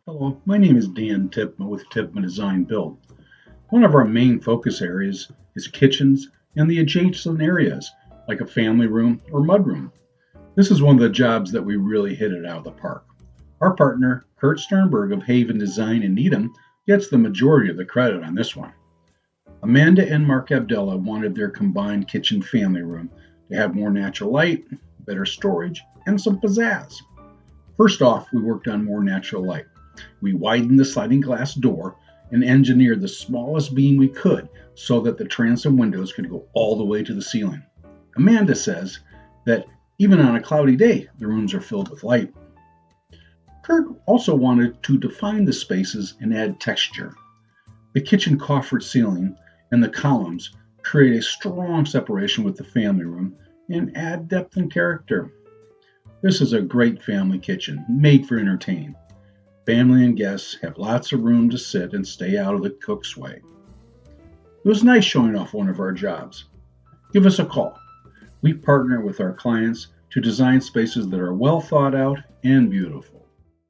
Hello, my name is Dan Tipman with Tipman Design Build. One of our main focus areas is kitchens and the adjacent areas, like a family room or mudroom. This is one of the jobs that we really hit it out of the park. Our partner, Kurt Sternberg of Haven Design in Needham, gets the majority of the credit on this one. Amanda and Mark Abdella wanted their combined kitchen family room to have more natural light, better storage, and some pizzazz. First off, we worked on more natural light. We widened the sliding glass door and engineered the smallest beam we could so that the transom windows could go all the way to the ceiling. Amanda says that even on a cloudy day, the rooms are filled with light. Kurt also wanted to define the spaces and add texture. The kitchen coffered ceiling and the columns create a strong separation with the family room and add depth and character. This is a great family kitchen, made for entertaining. Family and guests have lots of room to sit and stay out of the cook's way. It was nice showing off one of our jobs. Give us a call. We partner with our clients to design spaces that are well thought out and beautiful.